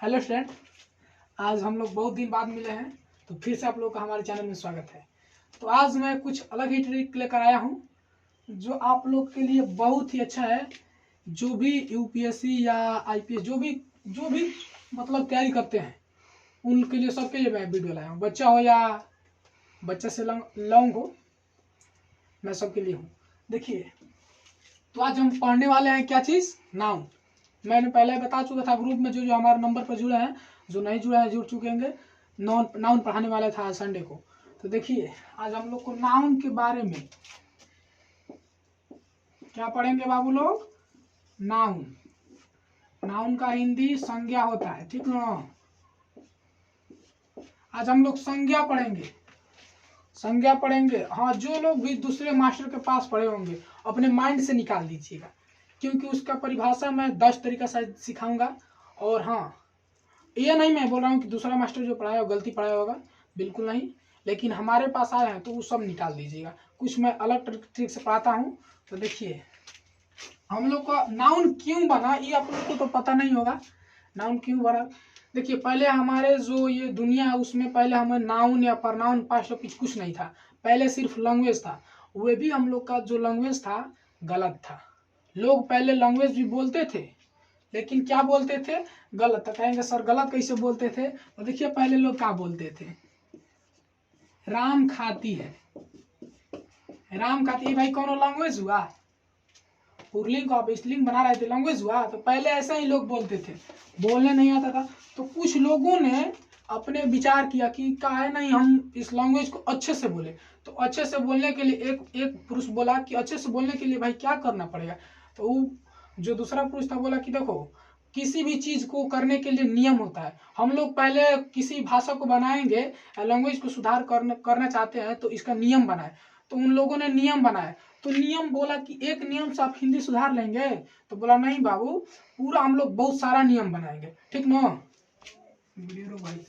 Hello student, आज हम लोग बहुत दिन बाद मिले हैं तो फिर से आप लोग का हमारे चैनल में स्वागत है। तो आज मैं कुछ अलग ही ट्रिक लेकर आया हूँ जो आप लोग के लिए बहुत ही अच्छा है। जो भी यूपीएससी या आईपीएस जो भी मतलब तैयारी करते हैं उनके लिए, सबके लिए मैं वीडियो लाया हूँ। बच्चा हो या बच्चा से लॉन्ग हो, मैं सबके लिए हूँ। देखिए, तो आज हम पढ़ने वाले हैं क्या चीज़, नाउन। मैंने पहले बता चुका था ग्रुप में, जो जो हमारे नंबर पर जुड़े हैं, जो नहीं जुड़े हैं जुड़ चुके होंगे। नाउन पढ़ाने वाला था संडे को। तो देखिए, आज हम लोग को नाउन के बारे में क्या पढ़ेंगे बाबू लोग। नाउन, नाउन का हिंदी संज्ञा होता है, ठीक ना। आज हम लोग संज्ञा पढ़ेंगे, संज्ञा पढ़ेंगे। हाँ, जो लोग भी दूसरे मास्टर के पास पढ़े होंगे अपने माइंड से निकाल दीजिएगा, क्योंकि उसका परिभाषा मैं 10 तरीका से सिखाऊंगा। और हाँ, ये नहीं मैं बोल रहा हूँ कि दूसरा मास्टर जो पढ़ाया गलती पढ़ाया होगा, बिल्कुल नहीं। लेकिन हमारे पास आए हैं तो वो सब निकाल दीजिएगा। कुछ मैं अलग ट्रिक से पढ़ाता हूँ। तो देखिए, हम लोग का नाउन क्यों बना ये आप लोग को तो पता नहीं होगा। नाउन क्यों बना, देखिए, पहले हमारे जो ये दुनिया है उसमें पहले हमें नाउन या परनाउन पास्ट कुछ नहीं था। पहले सिर्फ लैंग्वेज था। वो भी हम लोग का जो लैंग्वेज था गलत था। लोग पहले लैंग्वेज भी बोलते थे, लेकिन क्या बोलते थे, गलत। तो कहेंगे सर गलत कैसे बोलते थे। तो देखिए, पहले लोग क्या बोलते थे, राम खाती है, राम खाती है। भाई कौन लैंग्वेज हुआ, पुरलिंग को आप स्त्रीलिंग बना रहे थे, लैंग्वेज हुआ। तो पहले ऐसा ही लोग बोलते थे, बोलने नहीं आता था। तो कुछ लोगों ने अपने विचार किया कि काहे नहीं हम इस लैंग्वेज को अच्छे से बोले। तो अच्छे से बोलने के लिए एक पुरुष बोला कि अच्छे से बोलने के लिए भाई क्या करना पड़ेगा। तो वो जो दूसरा पुरुष था बोला कि देखो, किसी भी चीज को करने के लिए नियम होता है। हम लोग पहले किसी भाषा को बनाएंगे, लैंग्वेज को सुधार करना चाहते हैं तो इसका नियम बनाए। तो उन लोगों ने नियम बनाए। तो नियम बोला कि एक नियम से आप हिंदी सुधार लेंगे। तो बोला नहीं बाबू, पूरा हम लोग बहुत सारा नियम बनाएंगे, ठीक ना। भाई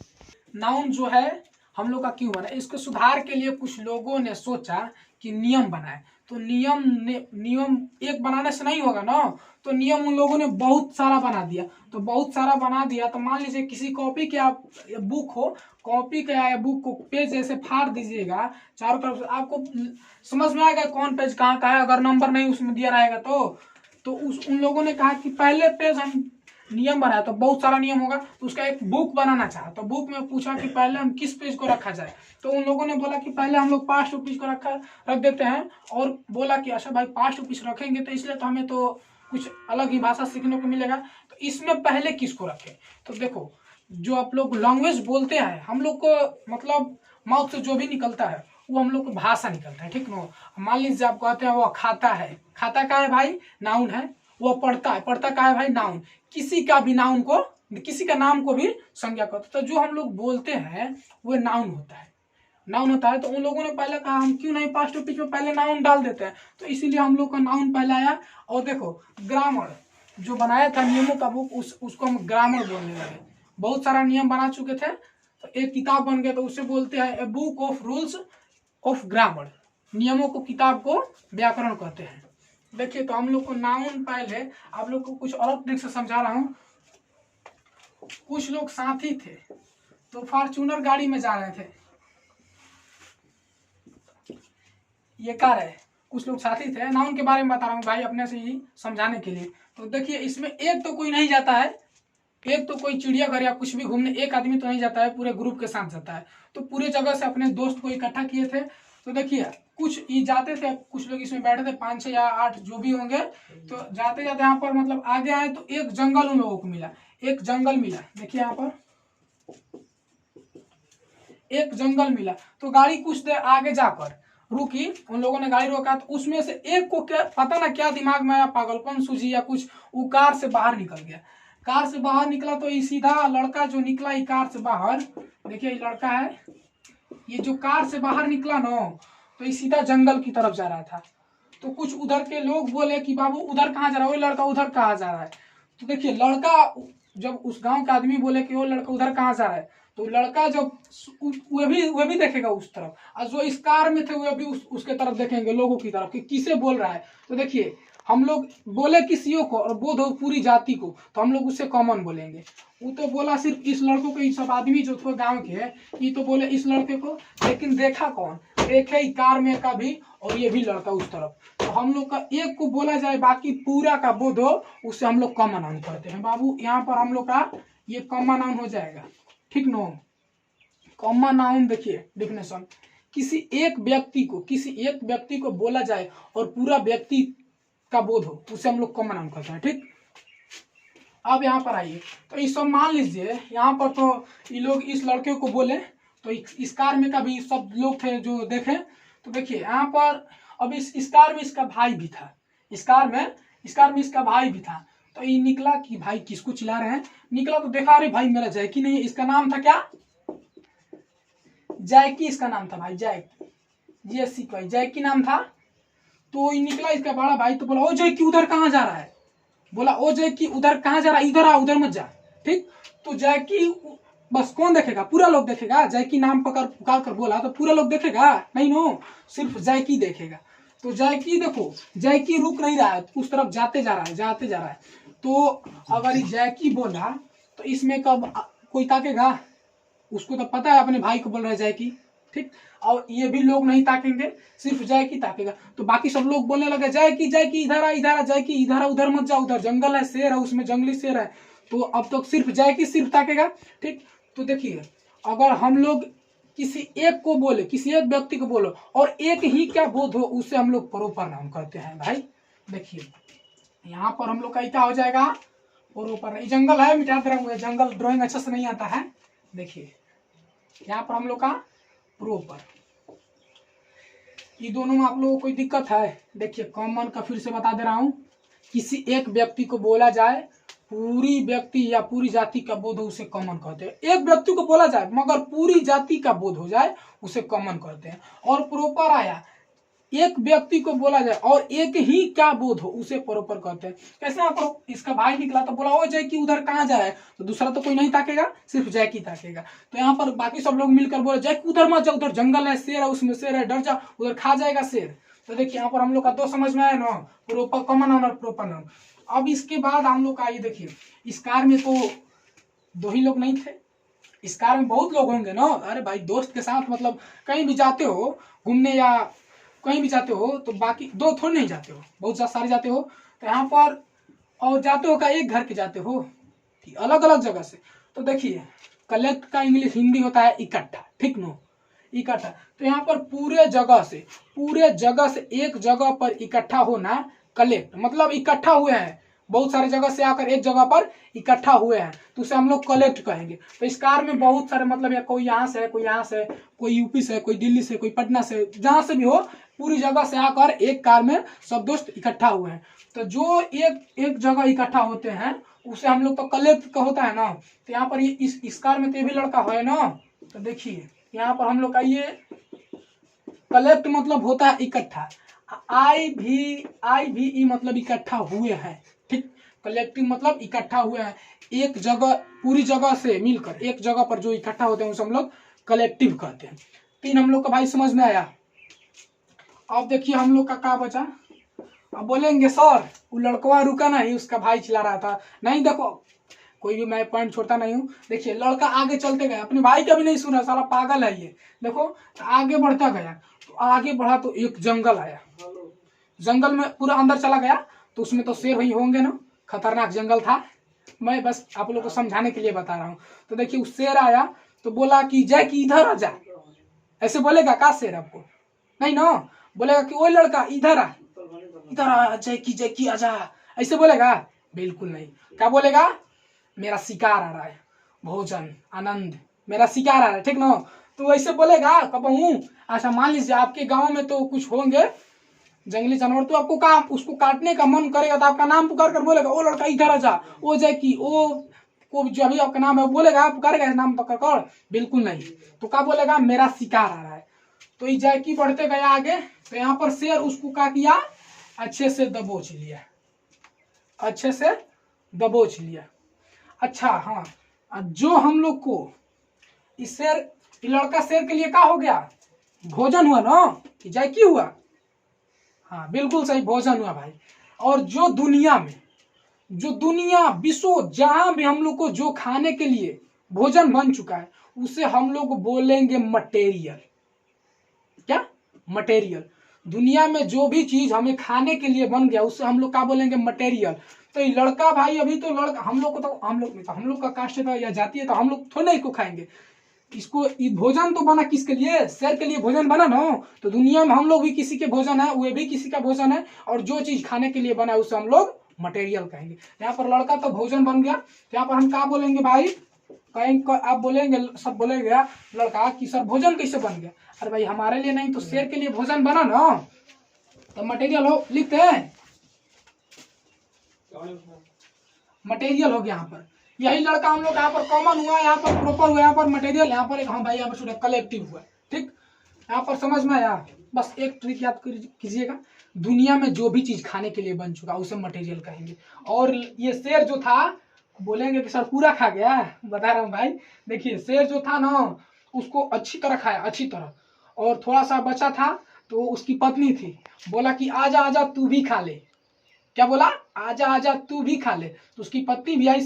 नाउन जो है हम लोग का क्यों बना, इसको सुधार के लिए कुछ लोगों ने सोचा कि नियम बनाए। तो नियम एक बनाने से नहीं होगा ना। तो नियम उन लोगों ने बहुत सारा बना दिया। तो बहुत सारा बना दिया तो मान लीजिए किसी कॉपी के आप बुक हो, कॉपी के या बुक को पेज ऐसे फाड़ दीजिएगा चारों तरफ से, आपको समझ में आएगा कौन पेज कहाँ का है, अगर नंबर नहीं उसमें दिया रहेगा तो उन लोगों ने कहा कि पहले पेज हम नियम बनाया। तो बहुत सारा नियम होगा, तो उसका एक बुक बनाना चाहा। तो बुक में पूछा कि पहले हम किस पेज को रखा जाए। तो उन लोगों ने बोला कि पहले हम लोग पास्ट पेज को रख देते हैं। और बोला कि अच्छा भाई पास्ट पेज रखेंगे तो इसलिए तो हमें तो कुछ अलग ही भाषा सीखने को मिलेगा। तो इसमें पहले किसको रखें। तो देखो, जो आप लोग लैंग्वेज बोलते हैं, हम लोग को मतलब माउथ से जो भी निकलता है वो हम लोग को भाषा निकलता है, ठीक ना। मान लीजिए आप कहते हैं वो खाता है, खाता का है भाई, नाउन है। वो पढ़ता है, पढ़ता का है भाई, नाउन। किसी का भी नाउन को, किसी का नाम को भी संज्ञा करते। तो जो हम लोग बोलते हैं वो नाउन होता है, नाउन होता है। तो उन लोगों ने पहले कहा हम क्यों नहीं पास्ट पिच में पहले नाउन डाल देते हैं। तो इसीलिए हम लोग का नाउन पहले आया। और देखो, ग्रामर जो बनाया था नियमों का बुक, उसको हम ग्रामर बोलने लगे। बहुत सारा नियम बना चुके थे तो एक किताब बन गया, तो उससे बोलते हैं a book of rules of grammar. नियमों को, किताब को व्याकरण कहते हैं। देखिए, तो हम लोग को नाउन पहले आप लोग को कुछ अलग ट्रिक से समझा रहा हूँ। कुछ लोग साथी थे तो फॉर्च्यूनर गाड़ी में जा रहे थे, ये कार है। कुछ लोग साथी थे, नाउन के बारे में बता रहा हूँ भाई अपने से ही समझाने के लिए। तो देखिए, इसमें एक तो कोई नहीं जाता है, एक तो कोई चिड़ियाघर या कुछ भी घूमने एक आदमी तो नहीं जाता है, पूरे ग्रुप के साथ जाता है। तो पूरे जगह से अपने दोस्त को इकट्ठा किए थे। तो देखिए, कुछ ये जाते थे, कुछ लोग इसमें बैठे थे, 5 6 या 8 जो भी होंगे। तो जाते जाते यहाँ पर मतलब आगे आए तो एक जंगल उन लोगों को मिला, एक जंगल मिला। देखिए यहाँ पर एक जंगल मिला। तो गाड़ी कुछ देर आगे जाकर रुकी, उन लोगों ने गाड़ी रोका। तो उसमें से एक को क्या पता ना क्या दिमाग में आया, पागलपन सूझी या कुछ, वो कार से बाहर निकल गया। कार से बाहर निकला तो ये सीधा लड़का जो निकला ये कार से बाहर, देखिए ये लड़का है, ये जो कार से बाहर निकला ना, तो ये सीधा जंगल की तरफ जा रहा था। तो कुछ उधर के लोग बोले कि बाबू उधर कहाँ जा रहा है, वो लड़का उधर कहाँ जा रहा है। तो देखिए, लड़का जब उस गांव के आदमी बोले कि वो लड़का उधर कहाँ जा रहा है, तो लड़का जब वह भी देखेगा उस तरफ, और जो इस कार में थे वह भी उसके तरफ देखेंगे, लोगों की तरफ कि किसे बोल रहा है। तो देखिए, हम लोग बोले किसी को और बोध हो पूरी जाति को, तो हम लोग उससे कॉमन बोलेंगे। वो तो बोला सिर्फ इस लड़कों को, ये सब आदमी जो थे गांव के हैं, ये तो बोले इस लड़के को, लेकिन देखा कौन, देखे ही कार में का भी और ये भी लड़का उस तरफ, तो हम लोग का एक को बोला जाए बाकी पूरा का बोध हो, उससे हम लोग कॉमन नाउन करते हैं बाबू। यहाँ पर हम लोग का ये कॉमन नाउन हो जाएगा, ठीक नो। कॉमन नाउन देखिए डिफिनेशन, किसी एक व्यक्ति को बोला जाए और पूरा व्यक्ति का बोध हो, उसे हम लोग कॉमन नाउन कहते हैं, ठीक। अब यहाँ पर आइए, तो इस सब मान लीजिए यहाँ पर तो ये लोग इस लड़के को बोले, तो इस कार में का भी सब लोग थे जो देखे, तो देखिए यहाँ पर अब इस कार में इसका भाई भी था, इस कार में इसका भाई भी था। तो ये निकला कि भाई किसको चिल्ला रहे हैं, निकला तो देखा अरे भाई मेरा जैकी नहीं है, इसका नाम था क्या, जैकी इसका नाम था भाई, जैकी, जीएससी का जैकी नाम था। तो ये निकला इसका बड़ा भाई, तो बोला ओ जैकी उधर कहाँ जा रहा है, बोला ओ जैकी उधर कहाँ जा रहा है, इधर आ उधर मत जा, ठीक। तो जैकी बस कौन देखेगा, पूरा लोग देखेगा, जैकी नाम पुकार कर बोला तो पूरा लोग देखेगा नहीं नो, सिर्फ जैकी देखेगा। तो जैकी देखो, जैकी रुक नहीं रहा है, उस तरफ जाते जा रहा है। तो अगर जैकी बोला तो इसमें कब कोई ताकेगा, उसको तो पता है अपने भाई को बोल रहा है जैकी, ठीक। और ये भी लोग नहीं ताकेंगे, सिर्फ जैकी ताकेगा। तो बाकी सब लोग बोलने लगे जैकी जैकी इधर आ जैकी इधर आ, उधर मत जाओ, उधर जंगल है, शेर है, उसमें जंगली शेर है। तो अब तो सिर्फ जैकी सिर्फ ताकेगा, ठीक। तो देखिए अगर हम लोग किसी एक को बोले, किसी एक व्यक्ति को बोलो और एक ही क्या बोध हो, उसे हम लोग प्रोपर नाउन कहते हैं भाई। देखिए यहाँ पर हम लोग का क्या हो जाएगा, प्रोपर। जंगल है, मिटा दे रहा हूँ, जंगल ड्राइंग अच्छा से नहीं आता है। देखिए यहाँ पर हम लोग का प्रोपर, ये दोनों में आप लोगों को कोई दिक्कत है। देखिए कॉमन का फिर से बता दे रहा हूँ, किसी एक व्यक्ति को बोला जाए, पूरी व्यक्ति या पूरी जाति का बोध हो, उसे कॉमन कहते हैं। एक व्यक्ति को बोला जाए मगर पूरी जाति का बोध हो जाए, उसे कॉमन कहते हैं। और प्रोपर आया, एक व्यक्ति को बोला जाए और एक ही क्या बोध हो, उसे प्रोपर कहते हैं। कैसे यहाँ पर इसका भाई निकला तो बोला ओ जैकी उधर कहाँ जा रहा है, तो दूसरा तो कोई नहीं ताकेगा, सिर्फ जैकी ताकेगा। तो यहाँ पर बाकी सब लोग मिलकर बोले जैकी उधर मत जा, उधर जंगल है, शेर है, उसमें शेर है, डर जा, उधर खा जाएगा शेर। तो देखिए यहाँ पर हम लोग का दो समझ में आया ना, प्रोपर कॉमन नाउन और प्रोपर नाउन। अब इसके बाद हम लोग का ये देखिए, इस कार में तो दो ही लोग नहीं थे, इस कार में बहुत लोग होंगे ना। अरे भाई दोस्त के साथ मतलब कहीं भी जाते हो घूमने या कहीं भी जाते हो तो बाकी दो थोड़ी नहीं जाते हो, बहुत सारे जाते हो। तो यहाँ पर और जाते हो का एक घर के जाते हो, अलग अलग जगह से। तो देखिए कलेक्ट का इंग्लिश हिंदी होता है इकट्ठा, ठीक नो, इकट्ठा। तो यहाँ पर पूरे जगह से एक जगह पर इकट्ठा होना, कलेक्ट मतलब इकट्ठा हुए हैं, बहुत सारे जगह से आकर एक जगह पर इकट्ठा हुए हैं, तो उसे हम लोग कलेक्ट कहेंगे। तो इस कार में बहुत सारे मतलब, या कोई यहाँ से है, कोई यहाँ से, कोई यूपी से, कोई दिल्ली से, कोई पटना से, जहां से भी हो, पूरी जगह से आकर एक कार में सब दोस्त इकट्ठा हुए हैं। तो जो एक जगह इकट्ठा होते हैं उसे हम लोग तो कलेक्ट का होता है ना। तो यहाँ पर ये इस कार में तो ये भी लड़का है ना। तो देखिए यहाँ पर हम लोग का ये कलेक्ट मतलब होता है इकट्ठा, आई भी मतलब इकट्ठा हुए हैं, ठीक। कलेक्टिव मतलब इकट्ठा हुए हैं, एक जगह, पूरी जगह से मिलकर एक जगह पर जो इकट्ठा होते हैं उसे हम लोग कलेक्टिव कहते हैं। तीन हम लोग का भाई समझ में आया। अब देखिए हम लोग का क्या बचा। अब बोलेंगे सर वो लड़कवा रुका नहीं, उसका भाई चिल्ला रहा था। नहीं देखो कोई भी मैं पॉइंट छोड़ता नहीं हूँ। देखिए लड़का आगे चलते गया, अपने भाई का भी नहीं सुना, साला पागल है ये। देखो तो आगे बढ़ता गया, तो आगे बढ़ा तो एक जंगल आया, जंगल में पूरा अंदर चला गया, तो उसमें तो शेर ही होंगे ना, खतरनाक जंगल था। मैं बस आप लोगों को समझाने के लिए बता रहा हूँ। तो देखिए उस शेर आया तो बोला कि जैकी इधर आ जा, ऐसे बोलेगा का शेर आपको? नहीं ना, बोलेगा कि वो लड़का इधर आ, इधर आ, जैकी जैकी आजा, ऐसे बोलेगा? बिल्कुल नहीं। क्या बोलेगा? मेरा शिकार आ रहा है, भोजन आनंद, मेरा शिकार आ रहा है, ठीक ना। तो ऐसे बोलेगा कब हूँ। अच्छा मान लीजिए आपके गांव में तो कुछ होंगे जंगली जानवर, तो आपको कहा उसको काटने का मन करेगा तो आपका नाम पुकार कर बोलेगा ओ लड़का इधर आ जा, ओ जैकी, ओ को जो अभी आपका नाम है बोलेगा, पुकारेगा नाम पकड़ कर? बिल्कुल नहीं। तो क्या बोलेगा? मेरा शिकार आ रहा है। तो ये जैकी बढ़ते गया आगे, तो यहाँ पर शेर उसको क्या किया? अच्छे से दबोच लिया, अच्छे से दबोच लिया। अच्छा हाँ, जो हम लोग को इस शेर, लड़का शेर के लिए क्या हो गया? भोजन हुआ ना, कि जैकी हुआ? हाँ बिल्कुल सही, भोजन हुआ भाई। और जो दुनिया विश्व जहां भी हम लोग को जो खाने के लिए भोजन बन चुका है उसे हम लोग बोलेंगे मटेरियल। क्या? मटेरियल। दुनिया में जो भी चीज हमें खाने के लिए बन गया उसे हम लोग क्या बोलेंगे? मटेरियल। तो ये लड़का भाई अभी तो लड़का हम लोग का कास्ट है या जाति है तो हम लोग थोड़ा इसको खाएंगे। इसको भोजन तो बना किसके लिए? शेर के लिए भोजन बना ना। तो दुनिया में हम लोग भी किसी के भोजन है, वे भी किसी का भोजन है, और जो चीज खाने के लिए बना है उसे हम लोग मटेरियल कहेंगे। यहाँ पर लड़का तो भोजन बन गया, तो यहाँ पर हम क्या बोलेंगे भाई? कहेंगे आप बोलेंगे, सब बोलेंगे लड़का कि सर भोजन कैसे बन गया? अरे भाई हमारे लिए नहीं तो शेर के लिए भोजन बना ना, तो मटेरियल हो, लिखते हैं मटेरियल हो गया। यहाँ पर यही लड़का हम लोग यहाँ पर कॉमन हुआ, यहाँ पर प्रॉपर हुआ, यहाँ पर मटेरियल, यहाँ पर एक हाँ भाई यहाँ पर छोटा कलेक्टिव हुआ। ठीक, यहाँ पर समझ में आया? बस एक ट्रिक याद कीजिएगा, दुनिया में जो भी चीज खाने के लिए बन चुका उसे मटेरियल कहेंगे। और ये शेर जो था बोलेंगे कि सर पूरा खा गया, बता रहा हूँ भाई। देखिए शेर जो था ना उसको अच्छी तरह खाया, अच्छी तरह, और थोड़ा सा बचा था तो उसकी पत्नी थी, बोला कि आजा आजा तू भी खा ले। क्या बोला? आजा आजा तू भी खा ले। तो उसकी पत्नी भी आई,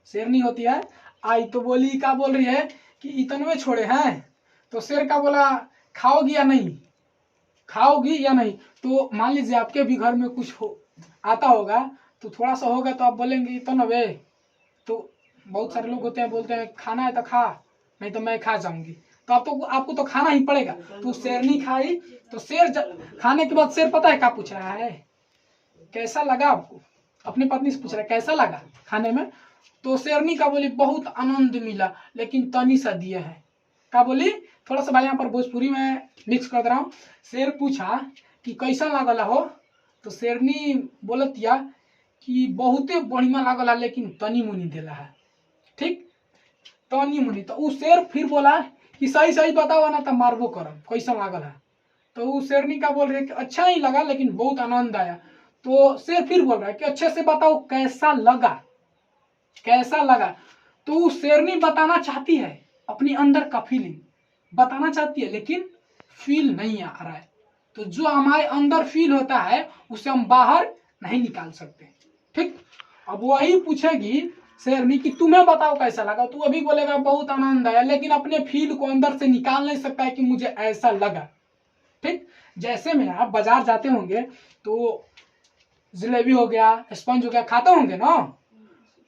शेरनी होती है, आई तो बोली, क्या बोल रही है कि इतने छोड़े हैं। तो शेर का बोला खाओगी या नहीं, खाओगी या नहीं? तो मान लीजिए आपके भी घर में कुछ आता होगा तो थोड़ा सा होगा तो आप बोलेंगे इतना वे, तो बहुत सारे लोग होते हैं बोलते हैं खाना है तो खा, नहीं तो मैं खा जाऊंगी। तो आपको तो खाना ही पड़ेगा। तो शेरनी खाई, तो शेर खाने के बाद शेर पता है क्या पूछ रहा है? कैसा लगा आपको? अपनी पत्नी से पूछ रहा है कैसा लगा खाने में? तो शेरनी का बोली बहुत आनंद मिला लेकिन तनी सा दिए है। क्या बोली? थोड़ा सा भाई यहाँ पर भोजपुरी में मिक्स कर दे रहा हूँ। शेर पूछा कि कैसा लागला हो? तो शेरनी बोलत या कि बहुते बढ़िया लागला लेकिन तनी मुनी देला है। ठीक, तनी मुनी। तो उ शेर फिर बोला कि सही सही बताओ ना तो मारबो करम, कैसा लागल है? तो उ शेरनी का बोल रहे कि अच्छा ही लगा लेकिन बहुत आनंद आया। तो शेर फिर बोल रहा है कि अच्छे से बताओ कैसा लगा, कैसा लगा? तो शेरनी बताना चाहती है, अपनी अंदर का फीलिंग बताना चाहती है लेकिन फील नहीं आ रहा है। तो जो हमारे अंदर फील होता है उसे हम बाहर नहीं निकाल सकते। ठीक, अब वही पूछेगी शेरनी कि तुम्हें बताओ कैसा लगा? तू अभी बोलेगा बहुत आनंद आया लेकिन अपने फील को अंदर से निकाल नहीं सकता है कि मुझे ऐसा लगा। ठीक, जैसे में आप बाजार जाते होंगे तो जलेबी हो गया, स्पंज हो गया, खाते होंगे ना,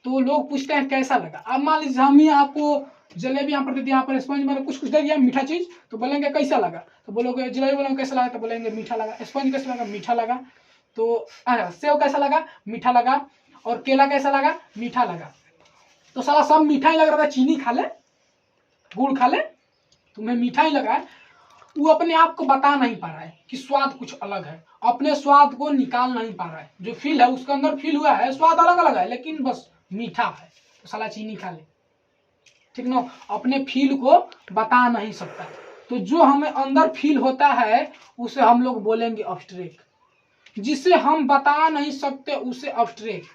तो लोग पूछते हैं कैसा लगा। अब मान लीजिए हम ही आपको जलेबी यहाँ पर दे दिया, यहाँ पर स्पंज मैंने कुछ दे दिया मीठा चीज, तो बोलेंगे कैसा लगा? तो बोलोगे जलेबी बोलेंगे कैसा लगा? तो बोलेंगे मीठा लगा। स्पंज कैसा लगा? मीठा लगा। तो सेव कैसा लगा? मीठा लगा। और केला कैसा लगा? मीठा लगा। तो साला सब मीठा ही लग रहा था, चीनी खा ले, गुड़ खा ले, तुम्हें मीठा ही लगा है। वो अपने आप को बता नहीं पा रहा है कि स्वाद कुछ अलग है, अपने स्वाद को निकाल नहीं पा रहा है। जो फील है उसके अंदर फील हुआ है, स्वाद अलग अलग है लेकिन बस मीठा है, तो साला चीनी खा ले। ठीक ना, अपने फील को बता नहीं सकता। तो जो हमें अंदर फील होता है उसे हम लोग बोलेंगे अब्स्ट्रैक्ट, जिसे हम बता नहीं सकते उसे अब्स्ट्रैक्ट।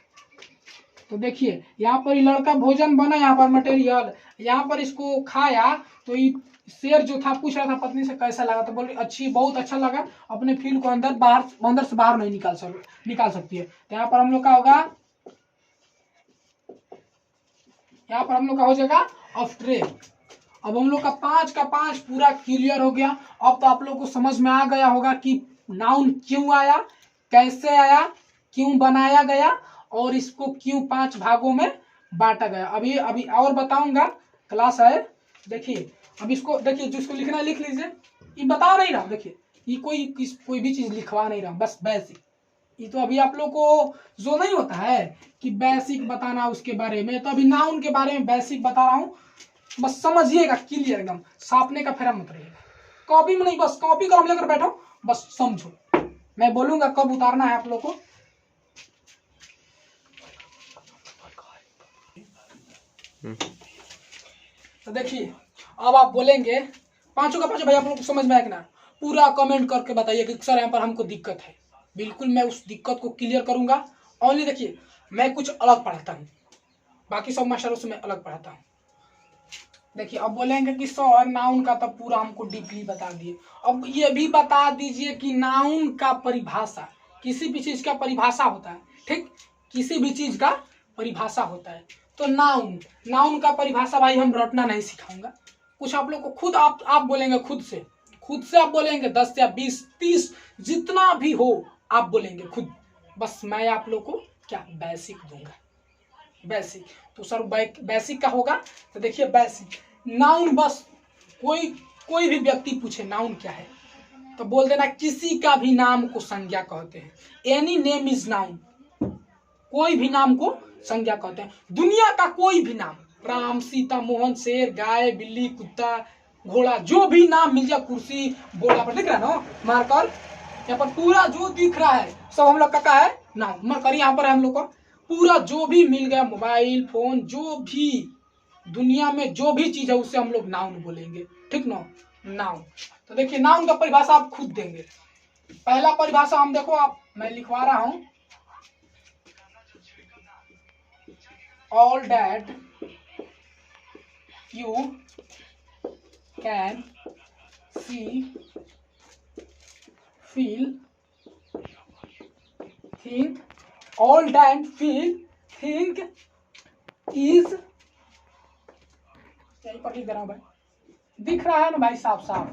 तो देखिए यहाँ पर लड़का भोजन बना, यहाँ पर मटेरियल, यहाँ पर इसको खाया। तो ये शेर जो था पूछ रहा था पत्नी से कैसा लगा, तो बोल रही अच्छी, बहुत अच्छा लगा। अपने फील को अंदर से बाहर नहीं निकाल सकती है। तो यहाँ पर हम लोग का होगा, यहाँ पर हम लोग का हो जाएगा अब्स्ट्रैक्ट। अब हम लोग का 5 का 5 पूरा क्लियर हो गया। अब तो आप लोग को समझ में आ गया होगा कि नाउन क्यों आया, कैसे आया, क्यों बनाया गया और इसको क्यों 5 भागों में बांटा गया। अभी और बताऊंगा, क्लास है। देखिए अब इसको देखिए, जिसको लिखना है लिख लीजिए। ये बता नहीं रहा, देखिए ये कोई भी चीज लिखवा नहीं रहा, बस बेसिक। ये तो अभी आप लोग को जो नहीं होता है कि बेसिक बताना उसके बारे में, तो अभी नाउन के बारे में बेसिक बता रहा हूँ, बस समझिएगा क्लियर एकदम। छापने का फेरा मत रहिएगा, कॉपी में नहीं, बस कॉपी कलम लेकर बैठो, बस समझो। मैं बोलूंगा कब उतारना है आप लोग को। तो देखिए अब आप बोलेंगे 5 का 5 भाई आप लोग को समझ में आया कि ना? पूरा कमेंट करके बताइए कि सर यहाँ पर हमको दिक्कत है। बिल्कुल मैं उस दिक्कत को क्लियर करूंगा। ओनली देखिए मैं कुछ अलग पढ़ाता हूँ, बाकी सब मास्टरों से मैं अलग पढ़ाता हूँ। देखिए अब बोलेंगे कि सर नाउन का तो पूरा हमको डीपली बता दिए, अब ये भी बता दीजिए कि नाउन का परिभाषा किसी भी चीज का परिभाषा होता है, ठीक, किसी भी चीज का परिभाषा होता है। तो नाउन, नाउन का परिभाषा भाई हम रटना नहीं सिखाऊंगा, कुछ आप लोग को खुद आप बोलेंगे, खुद से आप बोलेंगे, 10 या 20 30 जितना भी हो आप बोलेंगे खुद। बस मैं आप लोग को क्या बेसिक दूंगा, बेसिक। तो सर बेसिक का होगा, तो देखिए बेसिक नाउन, बस कोई भी व्यक्ति पूछे नाउन क्या है तो बोल देना किसी का भी नाम को संज्ञा कहते हैं। एनी नेम इज नाउन, कोई भी नाम को संज्ञा कहते हैं। दुनिया का कोई भी नाम, राम, सीता, मोहन, शेर, गाय, बिल्ली, कुत्ता, घोड़ा, जो भी नाम मिल जाए, कुर्सी, बोर्ड पर दिख रहा है ना मार्कर, यहाँ पर पूरा जो दिख रहा है सब हम लोग का है नाउन। मार्कर यहाँ पर है हम लोग का, पूरा जो भी मिल गया, मोबाइल फोन, जो भी दुनिया में जो भी चीज है उससे हम लोग नाउन बोलेंगे, ठीक ना, नाउन। तो देखिए नाउन का परिभाषा आप खुद देंगे। पहला परिभाषा हम देखो, आप मैं लिखवा रहा हूं, all that you can see, feel, think, all that feel, think is, यही पर लिख दे रहा हूं भाई, दिख रहा है ना भाई साफ साफ,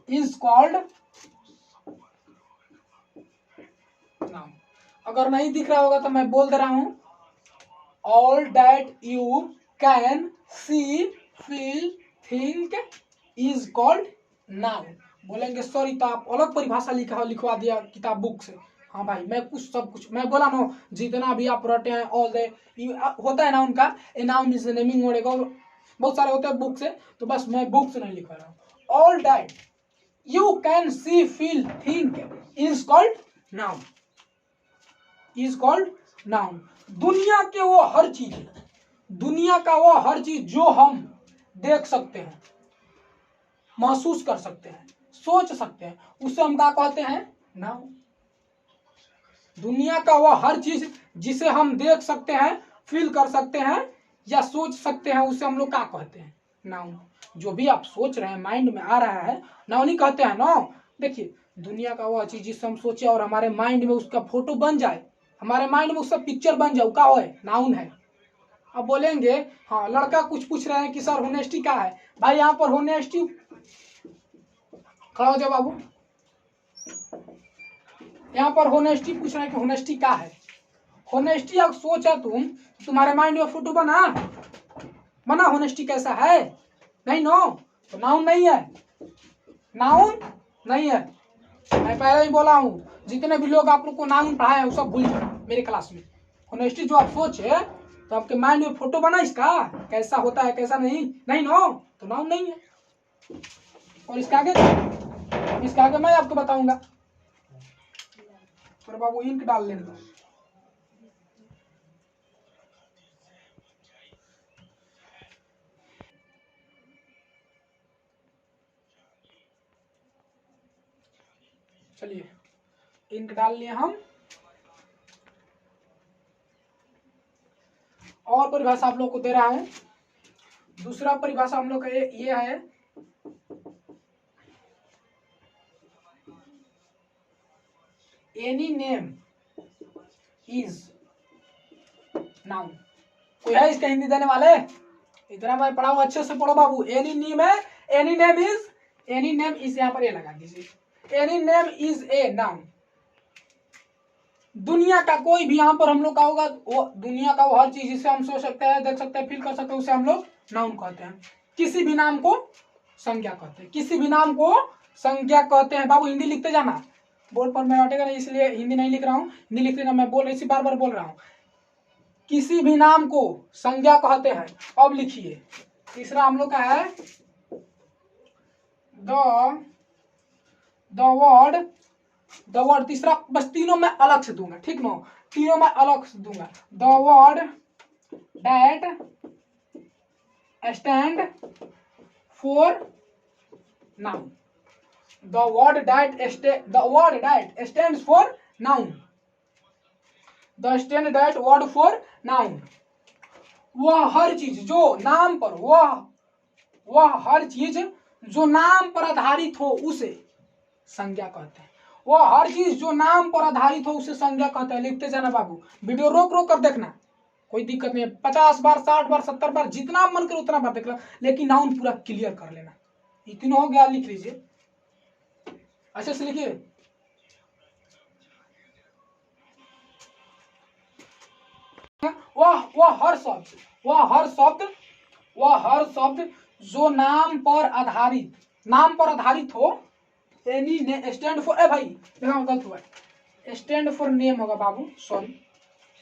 is called नाउन। अगर नहीं दिख रहा होगा तो मैं बोल दे रहा हूं, all that you can see, feel, think is called noun। बोलेंगे सॉरी तो आप अलग परिभाषा लिखवा दिया किताब बुक से। हाँ भाई मैं कुछ सब कुछ मैं बोला ना, जितना भी आप रटे हैं ऑल दे होता है ना उनका, a noun is naming word, बहुत सारे होते हैं बुक से, तो बस मैं बुक से नहीं लिखवा रहा हूँ। All that you can see, feel, think is called noun, is called noun. दुनिया के वो हर चीज, दुनिया का वो हर चीज जो हम देख सकते हैं, महसूस कर सकते हैं, सोच सकते हैं, उसे हम क्या कहते हैं, नाउन। दुनिया का वो हर चीज जिसे हम देख सकते हैं, फील कर सकते हैं या सोच सकते हैं, उसे हम लोग क्या कहते हैं, नाउन। जो भी आप सोच रहे हैं, माइंड में आ रहा है, नाउन ही कहते हैं ना। देखिए दुनिया का वो चीज जिसे हम सोचे और हमारे माइंड में उसका फोटो बन जाए, हमारे माइंड में उसका पिक्चर बन जाए, क्या है, नाउन है। अब बोलेंगे हाँ लड़का कुछ पूछ रहे हैं कि सर होनेस्टी क्या है, भाई यहाँ पर होनेस्टी, खड़ा हो जाओ बाबू, यहाँ पर होनेस्टी पूछ रहे हैं कि होनेस्टी क्या है। होनेस्टी अगर सोचा तुम्हारे माइंड में फोटो बना होनेस्टी कैसा है, नहीं नो, तो नाउन नहीं है, नाउन नहीं है। मैं पहले ही बोला हूँ, जितने भी लोग आप लोग को नाउन पढ़ाए हैं वो सब भूल जाओ मेरे क्लास में। होनेस्टी जो आप सोचे तो आपके माइंड में फोटो बना इसका, कैसा होता है कैसा नहीं, नहीं नो, तो नाउन नहीं है। और इसका आगे मैं आपको बताऊंगा। तो बाबू इंक डाल लेने दो। चलिए इंक डाल लिए हम। और परिभाषा आप लोग को दे रहा हूं। दूसरा परिभाषा हम लोग का ये है, एनी नेम इज नाउन। कोई है इसका हिंदी देने वाले? इतना मैं पढ़ाऊं, अच्छे से पढ़ो बाबू। एनी नेम है, एनी नेम इज यहाँ पर ये लगा दीजिए, any name is a noun. दुनिया का कोई भी, यहाँ पर हम लोग का होगा वो दुनिया का वो हर चीज जिसे हम सोच सकते हैं, देख सकते हैं, फील कर सकते हैं, उसे हम लोग नाउन कहते हैं। किसी भी नाम को संज्ञा कहते हैं, किसी भी नाम को संज्ञा कहते हैं। बाबू हिंदी लिखते जाना, बोर्ड पर मैं हटेगा नहीं इसलिए हिंदी नहीं लिख रहा हूँ, हिंदी लिखते ना, मैं बोल रही बार बार बोल रहा हूँ। किसी भी नाम को संज्ञा कहते हैं। अब लिखिए तीसरा हम लोग का है द वर्ड। तीसरा बस तीनों मैं अलग से दूंगा, ठीक ना, तीनों मैं अलग से दूंगा। The word that stand for noun, the word that stands for noun, the stand that word for noun. वह हर चीज जो नाम पर, वह हर चीज जो नाम पर आधारित हो उसे संज्ञा कहते हैं। वो हर चीज जो नाम पर आधारित हो उसे संज्ञा कहते हैं। लिखते जाना बाबू, वीडियो रोक रोक कर देखना, कोई दिक्कत नहीं है। 50 बार, 60 बार, 70 बार, जितना मन करे उतना बार देख लो, लेकिन नाउन पूरा क्लियर कर लेना। इतना हो गया, लिख लीजिए अच्छे से लिखिए। वह हर शब्द जो नाम पर आधारित हो, एनी ने स्टैंड फॉर, ए भाई देखा गलत हुआ है, स्टैंड फॉर नेम होगा बाबू, सॉरी,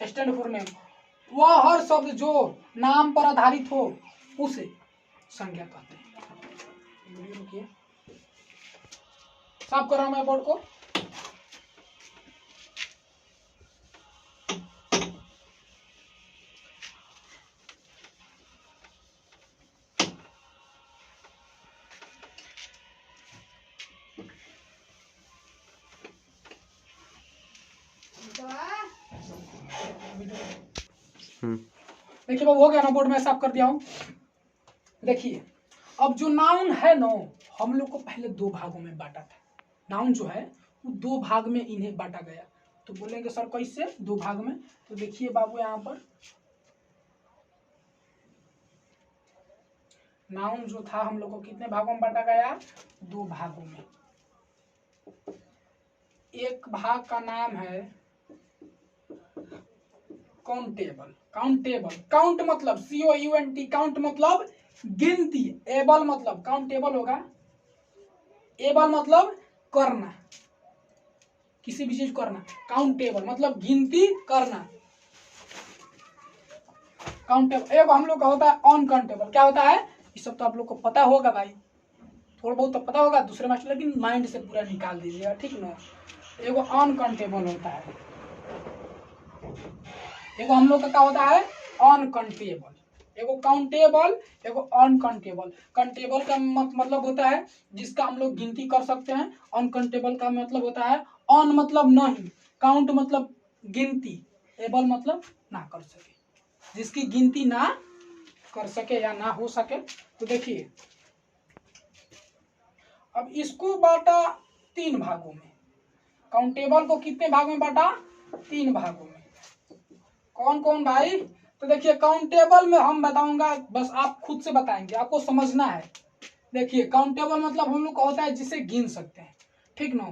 स्टैंड फॉर नेम। वह हर शब्द जो नाम पर आधारित हो उसे संज्ञा कहते हैं। रुकिए, साफ कर रहा हूं मैं बोर्ड को। देखिए बाबू, हो गया ना, बोर्ड में साफ कर दिया हूं। देखिए अब जो नाउन है ना, हम लोग को पहले दो भागों में बांटा था। नाउन जो है वो दो भाग में इन्हें बांटा गया। तो बोलेंगे सर कैसे दो भाग में? तो देखिए बाबू, यहाँ पर नाउन जो था हम लोग को कितने भागों में बांटा गया? दो भागों में। एक भाग का नाम है काउंटेबल। काउंट मतलब COUNT, काउंट मतलब गिनती, एबल मतलब काउंटेबल होगा, एबल मतलब करना, किसी भी चीज करना। काउंटेबल मतलब गिनती करना। काउंटेबल। एक हम लोग का होता है अनकाउंटेबल। क्या होता है? ये सब तो आप लोग को पता होगा भाई, थोड़ा बहुत तो पता होगा दूसरे मास्टर, लेकिन माइंड से पूरा निकाल दीजिएगा, ठीक ना। एगो अनकाउंटेबल होता है, एगो हम लोग का क्या होता है? अनकाउंटेबल। एगो काउंटेबल, एगो अनकाउंटेबल। काउंटेबल का मतलब होता है जिसका हम लोग गिनती कर सकते हैं। अनकाउंटेबल का मतलब होता है अन मतलब नहीं, काउंट मतलब गिनती, एबल मतलब ना कर सके, जिसकी गिनती ना कर सके या ना हो सके। तो देखिए अब इसको बांटा तीन भागों में। काउंटेबल को कितने भाग में बांटा? तीन भागों में। कौन कौन भाई? तो देखिए काउंटेबल में हम बताऊंगा, बस आप खुद से बताएंगे, आपको समझना है। देखिए काउंटेबल मतलब हम लोग का होता है जिसे गिन सकते हैं, ठीक ना।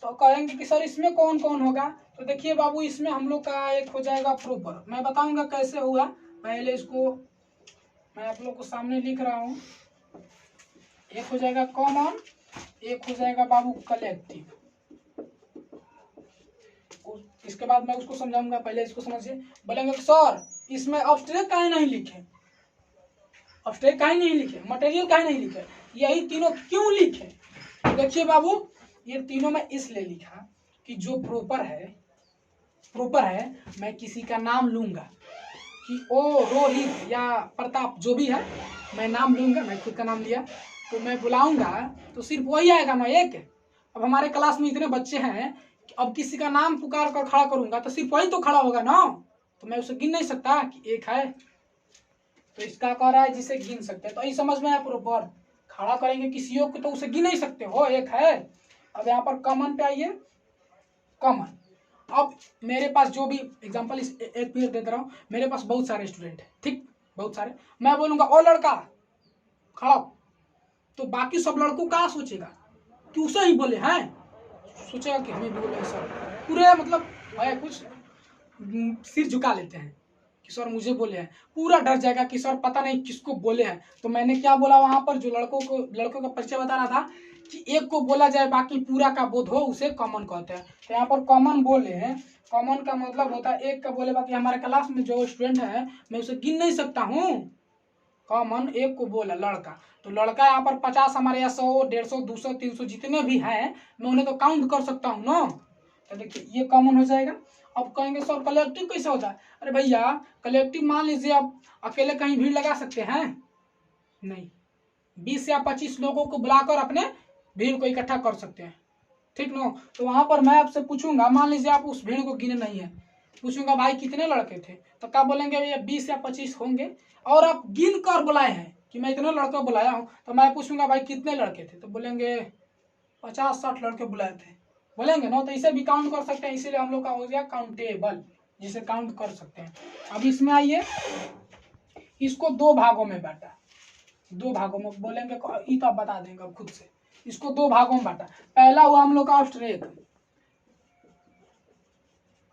तो कहेंगे कि सर इसमें कौन कौन होगा? तो देखिए बाबू, इसमें हम लोग का एक हो जाएगा प्रॉपर। मैं बताऊंगा कैसे हुआ, पहले इसको मैं आप लोग को सामने लिख रहा हूँ। एक हो जाएगा कॉमन, एक हो जाएगा बाबू कलेक्टिव। इसके बाद मैं उसको समझाऊंगा, पहले इसको समझिए। बोलेंगे सर इसमें अब्स्ट्रैक्ट काहे नहीं लिखे? अब्स्ट्रैक्ट काहे नहीं लिखे? मटेरियल काहे नहीं लिखे? यही तीनों क्यों लिखे? तो देखिए बाबू, ये तीनों में इसलिए लिखा कि जो प्रॉपर है, मैं किसी का नाम लूंगा कि ओ रोहित या प्रताप, जो भी है, मैं नाम लूंगा, मैं खुद का नाम लिया, तो मैं बुलाऊंगा तो सिर्फ वही आएगा ना, एक। अब हमारे क्लास में इतने बच्चे हैं, अब किसी का नाम पुकार कर खड़ा करूंगा तो सिर्फ वही तो खड़ा होगा ना, तो मैं उसे गिन नहीं सकता कि एक है। तो इसका कह रहा है जिसे गिन सकते हैं, तो यही समझ में आया प्रॉपर। खड़ा करेंगे किसी को तो उसे गिन नहीं सकते हो, एक है। अब यहाँ पर कॉमन पे आइए, कॉमन। अब मेरे पास जो भी एग्जांपल, इस एक पीरियड दे रहा हूँ, मेरे पास बहुत सारे स्टूडेंट है, ठीक, बहुत सारे। मैं बोलूंगा ओ लड़का खड़ा, तो बाकी सब लड़कों का सोचेगा कि उसे ही बोले हैं, सोचेगा कि हमें भी बोले सर, पूरे मतलब है कुछ सिर झुका लेते हैं कि सर मुझे बोले हैं, पूरा डर जाएगा कि सर पता नहीं किसको बोले हैं। तो मैंने क्या बोला वहां पर, जो लड़कों का परिचय बता रहा था कि एक को बोला जाए बाकी पूरा का बोध हो, उसे कॉमन कहते हैं। तो यहाँ पर कॉमन बोले हैं, कॉमन का मतलब होता है एक का बोले, बाकी हमारे क्लास में जो स्टूडेंट है मैं उसे गिन नहीं सकता हूँ। कॉमन एक को बोला लड़का, तो लड़का यहाँ पर 50 हमारे यहाँ 100, 150, 200, 300 जितने भी हैं, मैं उन्हें तो काउंट कर सकता हूँ ना। तो देखिए ये कॉमन हो जाएगा। अब कहेंगे सर कलेक्टिव कैसे होता है? अरे भैया कलेक्टिव मान लीजिए आप अकेले कहीं भीड़ लगा सकते हैं? नहीं, 20 या 25 लोगों को बुलाकर अपने भीड़ को इकट्ठा कर सकते हैं, ठीक ना। तो वहां पर मैं आपसे पूछूंगा, मान लीजिए आप उस भीड़ को गिने नहीं है, पूछूंगा भाई कितने लड़के थे, तो क्या बोलेंगे भैया 20 या 25 होंगे। और आप गिन कर बुलाए हैं कि मैं इतने लड़के बुलाया हूँ, तो मैं पूछूंगा भाई कितने लड़के थे, तो बोलेंगे 50-60 लड़के बुलाए थे। बोलेंगे ना, तो इसे भी काउंट कर सकते हैं, इसीलिए हम लोग का हो गया काउंटेबल, जिसे काउंट कर सकते हैं। अब इसमें आइए, इसको दो भागों में बांटा, दो भागों में बोलेंगे, ये तो आप बता देंगे अब खुद से। इसको दो भागों में बांटा, पहला हुआ हम लोग का ऑस्ट्रेक,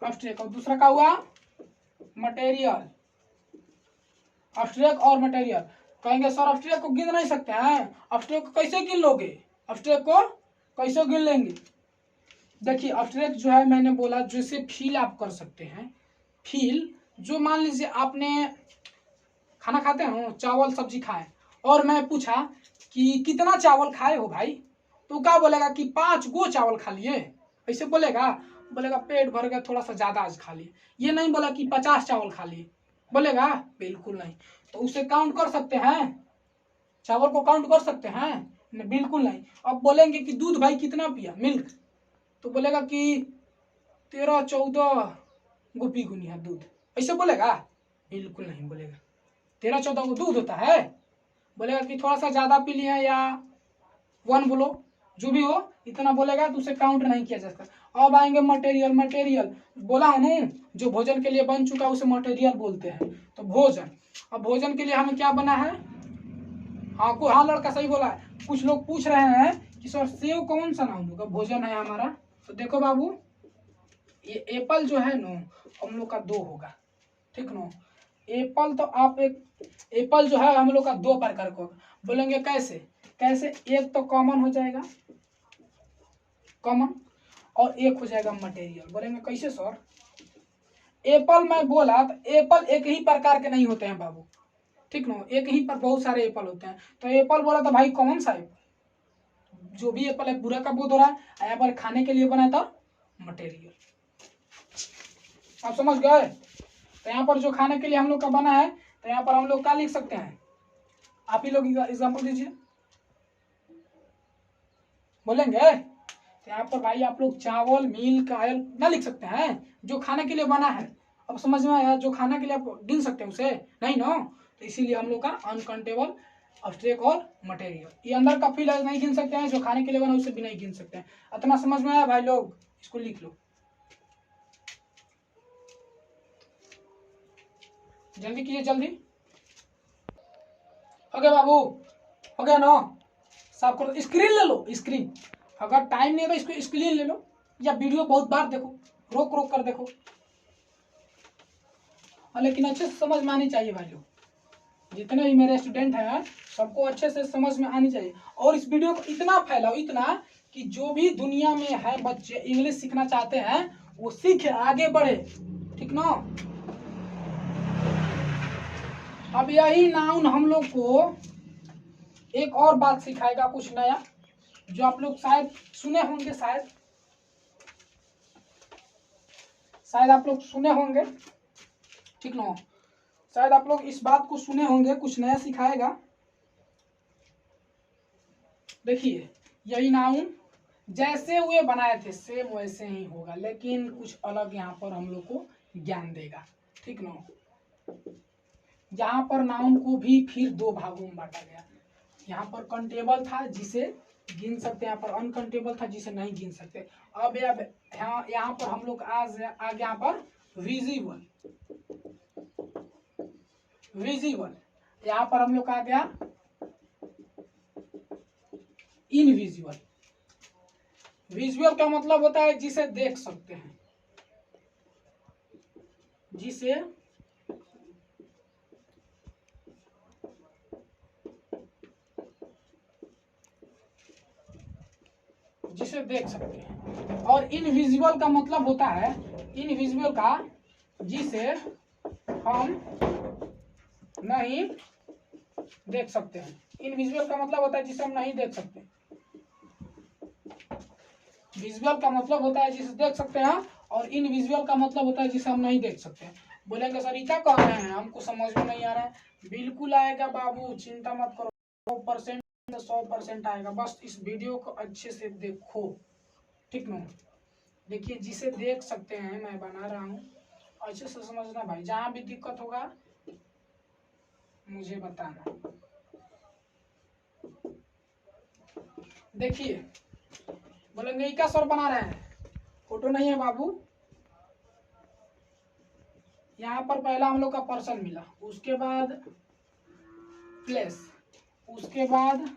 ऑस्ट्रेक, और दूसरा का हुआ मटेरियल, ऑस्ट्रेक और मटेरियल। कहेंगे सर ऑस्ट्रेक को गिन नहीं सकते हैं, ऑस्ट्रेक को कैसे गिन लोगे, ऑस्ट्रेक को कैसे गिन लेंगे? देखिए ऑस्ट्रेक जो है, मैंने बोला जैसे फील आप कर सकते हैं, फील जो मान लीजिए आपने खाना खाते हो, चावल सब्जी खाए, और मैं पूछा कि कितना चावल खाए हो भाई, तो क्या बोलेगा कि 5 गो चावल खा लिए, ऐसे बोलेगा? बोलेगा पेट भर गया, थोड़ा सा ज्यादा आज खा लिए। ये नहीं बोला कि 50 चावल खा लिए, बोलेगा? बिल्कुल नहीं। तो उसे काउंट कर सकते हैं, चावल को काउंट कर सकते हैं? नहीं, बिल्कुल नहीं। अब बोलेंगे कि दूध भाई कितना पिया, मिल्क, तो बोलेगा कि 13-14 गो पी गुनी है दूध, ऐसे बोलेगा? बिल्कुल नहीं बोलेगा। 13-14 गो दूध होता है, बोलेगा कि थोड़ा सा ज्यादा पी लिया, या 1 बोलो, जो भी हो इतना बोलेगा, तो उसे काउंट नहीं किया जा सकता। अब आएंगे मटेरियल, मटेरियल बोला हूँ जो भोजन के लिए बन चुका उसे मटेरियल बोलते हैं। तो भोजन, अब भोजन के लिए हमें क्या बना है? हाँ लड़का सही बोला है। कुछ लोग पूछ रहे हैं कि सर सेव कौन सा नाम होगा, भोजन है हमारा। तो देखो बाबू, ये एप्पल जो है ना, हम लोग का 2 होगा, ठीक ना? एप्पल तो आप एक एप्पल जो है हम लोग का 2 प्रकार का होगा। बोलेंगे कैसे? कैसे? एक तो कॉमन हो जाएगा, कॉमन, और एक हो जाएगा मटेरियल। बोलेंगे कैसे सर? एप्पल मैं बोला तो एप्पल एक ही प्रकार के नहीं होते हैं बाबू, ठीक ना? एक ही पर बहुत सारे एप्पल होते हैं। तो एप्पल बोला तो भाई कौन सा एप्पल? जो भी एप्पल है पूरा का बोध हो रहा है, यहाँ पर खाने के लिए बनाया था मटेरियल। आप समझ गए? तो यहाँ पर जो खाने के लिए हम लोग का बना है, तो यहाँ पर हम लोग क्या लिख सकते हैं? आप ही लोग एग्जाम्पल दीजिए, बोलेंगे? तो यहाँ पर भाई आप लोग चावल, मिल्क, ऑयल ना लिख सकते हैं, जो खाने के लिए बना है। अब समझ में आया? जो खाने के लिए आप गिन सकते हैं उसे नहीं ना, तो इसीलिए हम लोग का अनकाउंटेबल, ऑब्स्ट्रैक्ट और मटेरियल। ये अंदर का फील नहीं गिन सकते हैं, जो खाने के लिए बना उसे भी नहीं गिन सकते हैं। इतना समझ में आया भाई लोग? इसको लिख लो, जल्दी कीजिए, जल्दी। हो गया बाबू? हो गया ना? साफ करो, स्क्रीन ले लो, स्क्रीन। अगर टाइम नहीं है तो इसको स्क्रीन ले लो, या वीडियो बहुत बार देखो, रोक रोक कर देखो। लेकिन अच्छे से समझ में आनी चाहिए भाई लोग, जितने भी मेरे स्टूडेंट हैं सबको अच्छे से समझ में आनी चाहिए। और इस वीडियो को इतना फैलाओ, इतना कि जो भी दुनिया में है बच्चे इंग्लिश सीखना चाहते हैं वो सीखे, आगे बढ़े, ठीक ना? अब यही नाउन हम लोग को एक और बात सिखाएगा, कुछ नया, जो आप लोग शायद सुने होंगे, शायद आप लोग सुने होंगे, ठीक ना? शायद आप लोग इस बात को सुने होंगे, कुछ नया सिखाएगा। देखिए यही नाउन जैसे वे बनाए थे सेम वैसे ही होगा, लेकिन कुछ अलग यहाँ पर हम लोग को ज्ञान देगा, ठीक ना? यहाँ पर नाउन को भी फिर 2 भागों में बांटा गया। यहाँ पर काउंटेबल था जिसे गिन सकते हैं, यहाँ पर अनकाउंटेबल था जिसे नहीं गिन सकते। अब यहाँ पर हम लोग आगे यहाँ पर विजिबल, विजिबल, यहाँ पर हम लोग आ गया इनविजिबल। विजुअल का मतलब होता है जिसे देख सकते हैं, जिसे देख सकते हैं। और इनविजिबल का मतलब होता है, इनविजिबल का जिसे हम नहीं देख सकते हैं। इनविजिबल का मतलब होता है जिसे हम नहीं देख सकते। विजुअल का मतलब होता है जिसे देख सकते हैं, और इनविजिबल का मतलब होता है जिसे हम नहीं देख सकते हैं। बोलेंगे सर क्या कह रहे हैं, हमको समझ में नहीं आ रहा है। बिल्कुल आएगा बाबू, चिंता मत करो, 100% 100% आएगा। बस इस वीडियो को अच्छे से देखो, ठीक ना? देखिए जिसे देख सकते हैं मैं बना रहा हूँ, अच्छे से समझना भाई। जहाँ भी दिक्कत होगा मुझे बताना। देखिए बोलेंगे क्या सर बना रहे हैं, फोटो नहीं है बाबू। यहाँ पर पहला हम लोग का पर्सन मिला, उसके बाद प्लेस, उसके बाद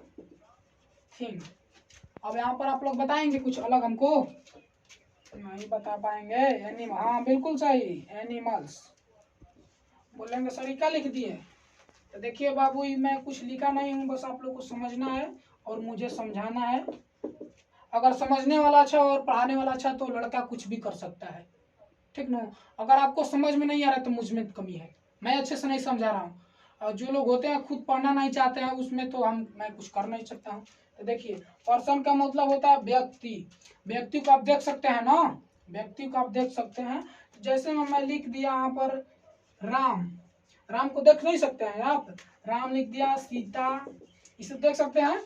थिंग। अब यहाँ पर आप लोग बताएंगे कुछ अलग हमको? नहीं बता पाएंगे। एनिमल, हाँ बिल्कुल सही, एनिमल्स बोलेंगे। सर क्या लिख दिए? तो देखिए बाबू, मैं कुछ लिखा नहीं हूँ, बस आप लोग को समझना है और मुझे समझाना है। अगर समझने वाला अच्छा और पढ़ाने वाला अच्छा तो लड़का कुछ भी कर सकता है, ठीक ना। अगर आपको समझ में नहीं आ रहा तो मुझ में कमी है, मैं अच्छे से नहीं समझा रहा हूँ। और जो लोग होते हैं खुद पढ़ना नहीं चाहते हैं, उसमें तो मैं कुछ कर नहीं सकता हूँ। तो देखिए, पर्सन का मतलब होता है व्यक्ति। व्यक्ति को आप देख सकते हैं ना, व्यक्ति को आप देख सकते हैं। जैसे मैं लिख दिया यहाँ पर राम, राम को देख नहीं सकते हैं आप? राम लिख दिया, सीता, इसे देख सकते हैं।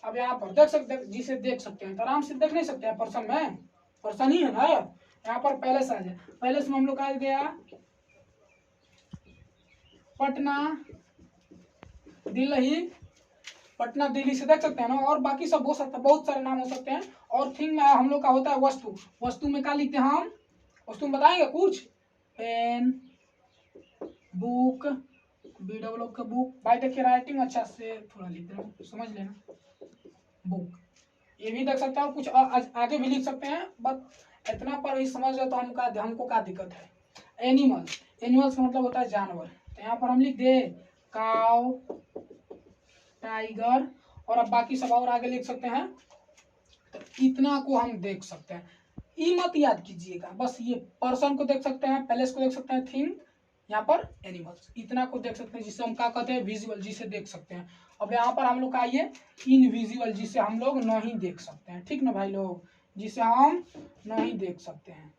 अब यहाँ पर देख सकते हैं, जिसे देख सकते हैं, तो राम से देख नहीं सकते हैं, पर्सन में पर्सन ही है ना। यहाँ पर पहले से आ जाए, पहले से हम लोग आ गया पटना दिल्ली, पटना दिल्ली से देख सकते हैं ना। और बाकी सब हो सकता है, बहुत सारे नाम हो सकते हैं। और थिंग में हम लोग का होता है वस्तु। वस्तु में क्या लिखते हैं हम? वस्तु में बताएंगे कुछ? पेन, बुक, BW का बुक। भाई देखिए राइटिंग अच्छा से थोड़ा लिख रहा हूँ, समझ लेना। बुक ये भी देख सकते हैं, कुछ आगे भी लिख सकते हैं, बस इतना पर ही समझ रहे तो हमको क्या दिक्कत है। एनिमल्स, एनिमल्स का मतलब होता है जानवर। तो यहाँ पर हम लिख दे काउ, टाइगर, और अब बाकी सब और आगे लिख सकते हैं। तो इतना को हम देख सकते हैं। ई मत याद कीजिएगा, बस ये पर्सन को देख सकते हैं, पैलेस को देख सकते हैं, थिंग, यहाँ पर एनिमल्स, इतना को देख सकते हैं, जिसे हम क्या कहते हैं? विजुअल, जिसे देख सकते हैं। अब यहाँ पर हम लोग का आइए इनविजिबल, जिसे हम लोग नहीं देख सकते हैं, ठीक ना भाई लोग, जिसे हम नहीं देख सकते हैं,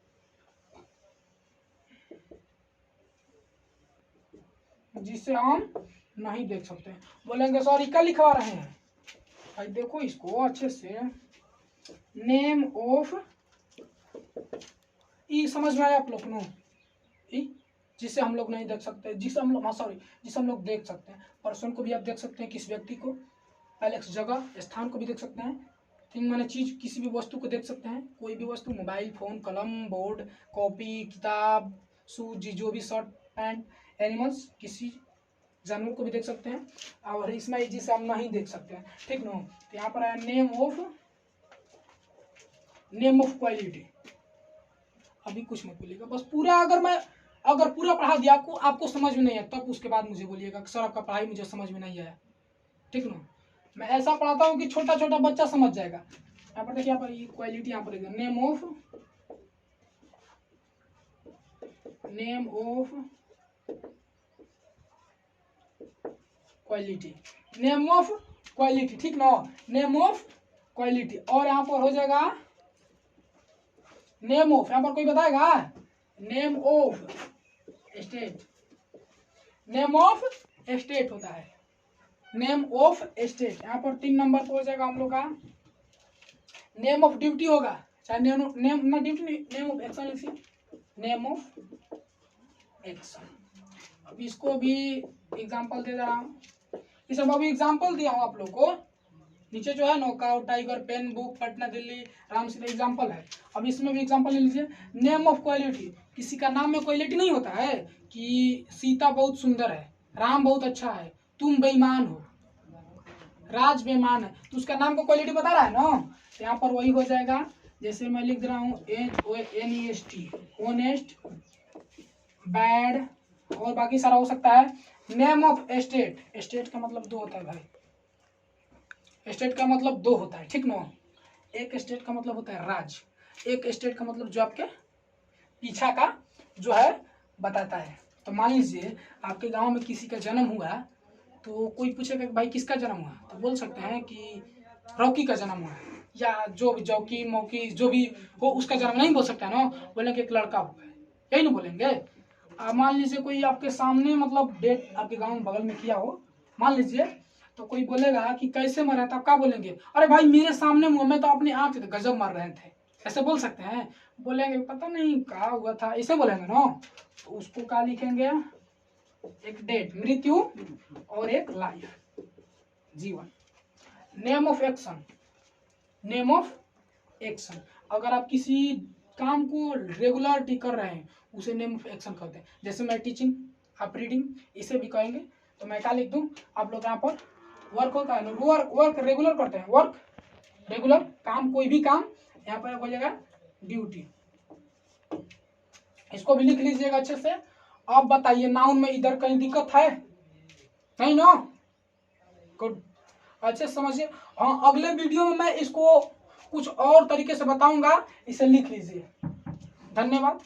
जिसे हम नहीं देख सकते हैं। बोलेंगे सॉरी क्या लिखवा रहे हैं? भाई देखो इसको अच्छे से, नेम ऑफ, ई समझ में आया आप लोग नो? जिसे हम लोग नहीं देख सकते, जिसे हम लोग, हाँ सॉरी, जिसे हम लोग देख सकते हैं। पर्सन को भी आप देख सकते हैं, किस व्यक्ति को, पैलेस जगह, स्थान को भी देख सकते हैं। थिंग माने चीज, किसी भी वस्तु को देख सकते हैं, कोई भी वस्तु, मोबाइल फोन, कलम, बोर्ड, कॉपी, किताब, शूज, जो भी शर्ट पैंट। एनिमल्स, किसी जानवर को भी देख सकते हैं। और इसमें जिसे हम नहीं देख सकते हैं, ठीक ना। तो यहाँ पर है नेम ऑफ क्वालिटी। अभी कुछ मत बोलिएगा, बस पूरा अगर पूरा पढ़ा दिया आपको समझ में नहीं आया, तब उसके बाद मुझे बोलिएगा कि सर आपका पढ़ाई मुझे समझ में नहीं आया, ठीक ना। मैं ऐसा पढ़ाता हूँ कि छोटा छोटा बच्चा समझ जाएगा। यहाँ पर देखिए, यहाँ पर क्वालिटी, यहाँ पर name of quality, name of quality, ठीक ना, नेम ऑफ क्वालिटी। और यहाँ पर हो जाएगा नेम ऑफ, यहाँ पर कोई बताएगा? Name of state, name of state होता है, नेम ऑफ स्टेट। यहाँ पर 3 नंबर पर हो जाएगा हम लोग का नेम ऑफ ड्यूटी होगा, चाहे नेम ना ड्यूटी नहीं, नेम ऑफ एक्शन लिखिए, नेम ऑफ एक्शन। अब इसको भी एग्जांपल दे रहा हूँ, ये सब अभी एग्जांपल दिया हूँ आप लोग को। नीचे जो है knockout, tiger, pen, book, Patna Delhi, Ram Sita, example है। अब इसमें भी एग्जांपल ले लीजिए। नेम ऑफ क्वालिटी, किसी का नाम में क्वालिटी नहीं होता है कि सीता बहुत सुंदर है, राम बहुत अच्छा है, तुम बेईमान हो, राज बेईमान है, तो उसका नाम को क्वालिटी बता रहा है ना। तो यहाँ पर वही हो जाएगा, जैसे मैं लिख रहा हूँ HONEST, ऑनेस्ट, बैड, और बाकी सारा हो सकता है। नेम ऑफ स्टेट, स्टेट का मतलब 2 होता है भाई, स्टेट का मतलब 2 होता है, ठीक ना। एक स्टेट का मतलब होता है राज, एक स्टेट का मतलब जो आपके पीछा का जो है बताता है। तो मान लीजिए आपके गांव में किसी का जन्म हुआ, तो कोई पूछेगा कि भाई किसका जन्म हुआ, तो बोल सकते हैं कि रॉकी का जन्म हुआ, या जो भी जौकी मौकी जो भी हो उसका जन्म नहीं बोल सकता ना, बोलेंगे एक लड़का हुआ है, यही ना बोलेंगे। मान लीजिए कोई आपके सामने मतलब डेट आपके गांव में बगल में किया हो, मान लीजिए, तो कोई बोलेगा कि कैसे मरा था, क्या बोलेंगे? अरे भाई मेरे सामने मुंह में तो अपनी आंख से गजब मार रहे थे, ऐसे बोल सकते हैं। बोलेंगे पता नहीं क्या हुआ था, ऐसे बोलेंगे ना। तो उसको क्या लिखेंगे? एक डेट, मृत्यु, और एक लाइफ, जीवन। Name of action, name of action, अगर आप किसी काम को रेगुलरिटी कर रहे हैं उसे नेम ऑफ एक्शन कहते हैं। जैसे मैं टीचिंग, आप रीडिंग, इसे भी कहेंगे। तो मैं क्या लिख दूं, आप लोग यहाँ पर वर्क होता है ना, वर्क रेगुलर करते हैं, वर्क रेगुलर, काम कोई भी काम, यहाँ पर हो जाएगा ड्यूटी। इसको भी लिख लीजिएगा अच्छे से। अब बताइए नाउन में इधर कहीं दिक्कत है? नहीं ना? गुड, अच्छे से समझिए। हाँ, अगले वीडियो में मैं इसको कुछ और तरीके से बताऊंगा, इसे लिख लीजिए। धन्यवाद।